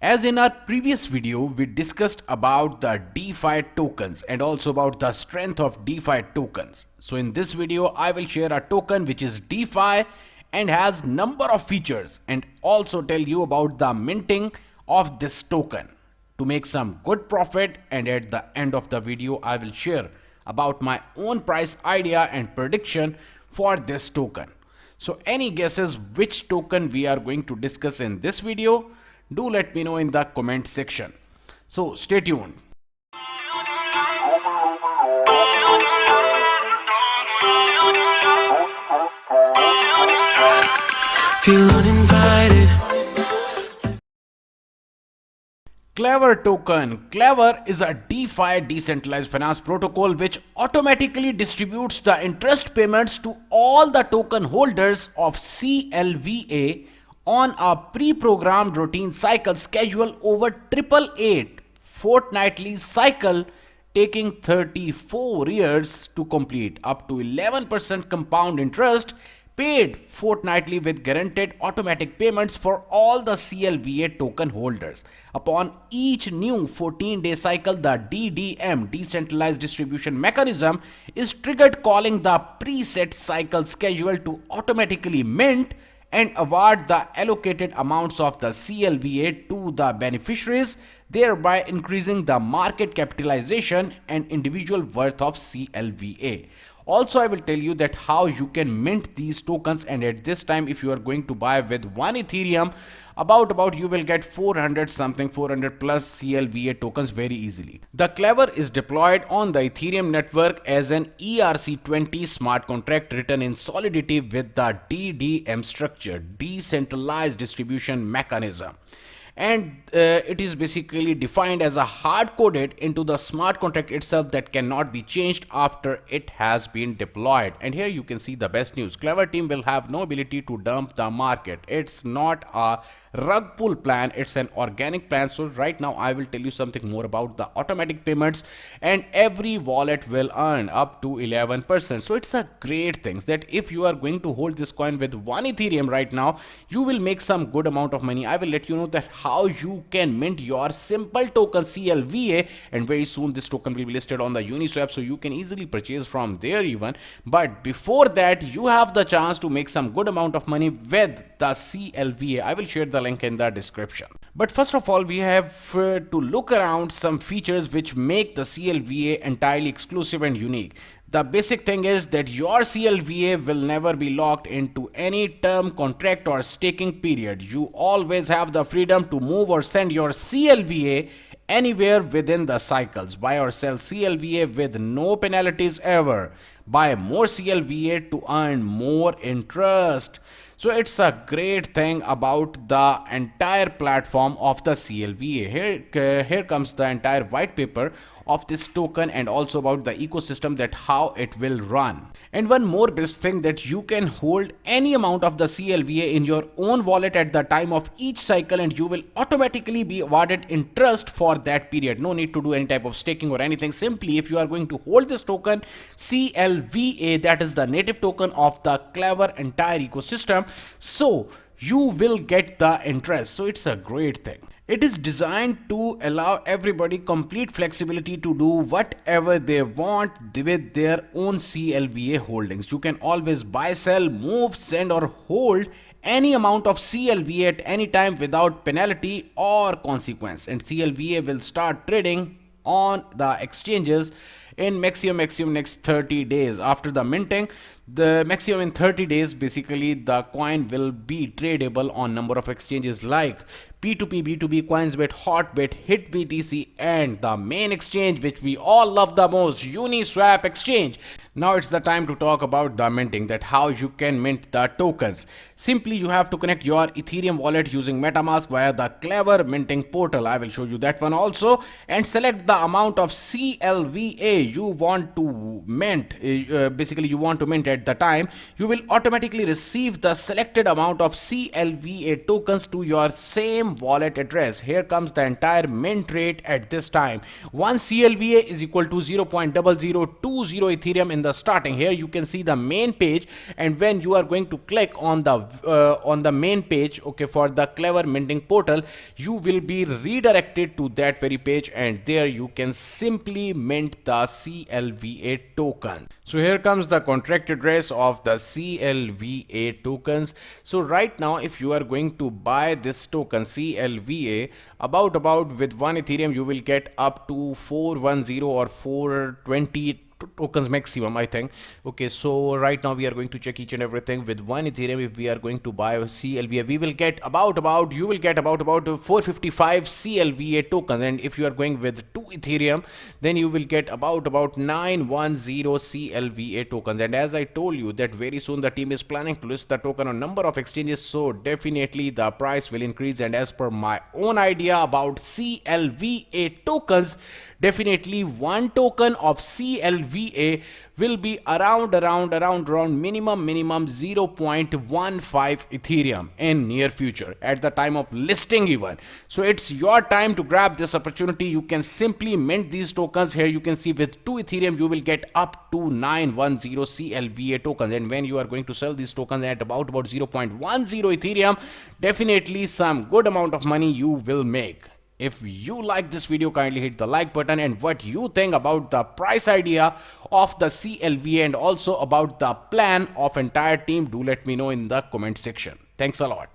As in our previous video, we discussed about the DeFi tokens and also about the strength of DeFi tokens. So in this video, I will share a token which is DeFi and has number of features and also tell you about the minting of this token to make some good profit. And at the end of the video, I will share about my own price idea and prediction for this token. So any guesses which token we are going to discuss in this video? Do let me know in the comment section. So stay tuned. Feel uninvited. Clever token. Clever is a DeFi decentralized finance protocol which automatically distributes the interest payments to all the token holders of CLVA on a pre-programmed routine cycle schedule over 888 fortnightly cycle, taking 34 years to complete, up to 11% compound interest paid fortnightly with guaranteed automatic payments for all the CLVA token holders. Upon each new 14-day cycle, the DDM decentralized distribution mechanism is triggered, calling the preset cycle schedule to automatically mint and award the allocated amounts of the CLVA to the beneficiaries, thereby increasing the market capitalization and individual worth of CLVA. Also, I will tell you that how you can mint these tokens, and at this time, if you are going to buy with 1 Ethereum, about you will get 400 plus CLVA tokens very easily. The Clever is deployed on the Ethereum network as an ERC20 smart contract written in Solidity with the DDM structure, decentralized distribution mechanism. And it is basically defined as a hard-coded into the smart contract itself that cannot be changed after it has been deployed. And here you can see the best news. Clever team will have no ability to dump the market. It's not a rug pull plan, it's an organic plan. So right now I will tell you something more about the automatic payments, and every wallet will earn up to 11%. So it's a great thing that if you are going to hold this coin with 1 Ethereum right now, you will make some good amount of money. I will let you know that how you can mint your simple token CLVA, and very soon this token will be listed on the Uniswap, so you can easily purchase from there even. But before that, you have the chance to make some good amount of money with the CLVA. I will share the link in the description. But first of all, we have to look around some features which make the CLVA entirely exclusive and unique. The basic thing is that your CLVA will never be locked into any term contract or staking period. You always have the freedom to move or send your CLVA anywhere within the cycles. Buy or sell CLVA with no penalties ever. Buy more CLVA to earn more interest. So it's a great thing about the entire platform of the CLVA. Here comes the entire white paper of this token and also about the ecosystem, that how it will run. And one more best thing, that you can hold any amount of the CLVA in your own wallet at the time of each cycle, and you will automatically be awarded interest for that period. No need to do any type of staking or anything. Simply, if you are going to hold this token CLVA, that is the native token of the Clever entire ecosystem, so you will get the interest. So it's a great thing. It is designed to allow everybody complete flexibility to do whatever they want with their own CLVA holdings. You can always buy, sell, move, send or hold any amount of CLVA at any time without penalty or consequence. And CLVA will start trading on the exchanges in maximum next 30 days. After the minting, the maximum in 30 days, basically the coin will be tradable on number of exchanges like P2P, B2B, Coinsbit, Hotbit, HitBTC, and the main exchange which we all love the most, Uniswap exchange. Now it's the time to talk about the minting, that how you can mint the tokens. Simply, you have to connect your Ethereum wallet using MetaMask via the Clever minting portal. I will show you that one also, and select the amount of CLVA you want to mint. Basically, you want to mint at the time. You will automatically receive the selected amount of CLVA tokens to your same wallet address. Here comes the entire mint rate at this time. 1 CLVA is equal to 0.0020 Ethereum in the starting. Here you can see the main page, and when you are going to click on the main page, okay, for the Clever minting portal, you will be redirected to that very page, and there you can simply mint the CLVA token. So here comes the contract address of the CLVA tokens. So right now, if you are going to buy this token CLVA, about with 1 Ethereum, you will get up to 410 or 420 tokens maximum, I think. Okay, so right now we are going to check each and everything. With 1 Ethereum, if we are going to buy CLVA, we will get you will get about 455 CLVA tokens, and if you are going with 2 Ethereum, then you will get about 910 CLVA tokens. And as I told you that very soon the team is planning to list the token on number of exchanges, so definitely the price will increase. And as per my own idea about CLVA tokens, definitely one token of CLVA will be around minimum 0.15 Ethereum in near future at the time of listing even. So it's your time to grab this opportunity. You can simply mint these tokens. Here you can see with 2 Ethereum you will get up to 910 CLVA tokens, and when you are going to sell these tokens at about 0.10 Ethereum, definitely some good amount of money you will make. If you like this video, kindly hit the like button, and what you think about the price idea of the CLVA and also about the plan of entire team, do let me know in the comment section. Thanks a lot.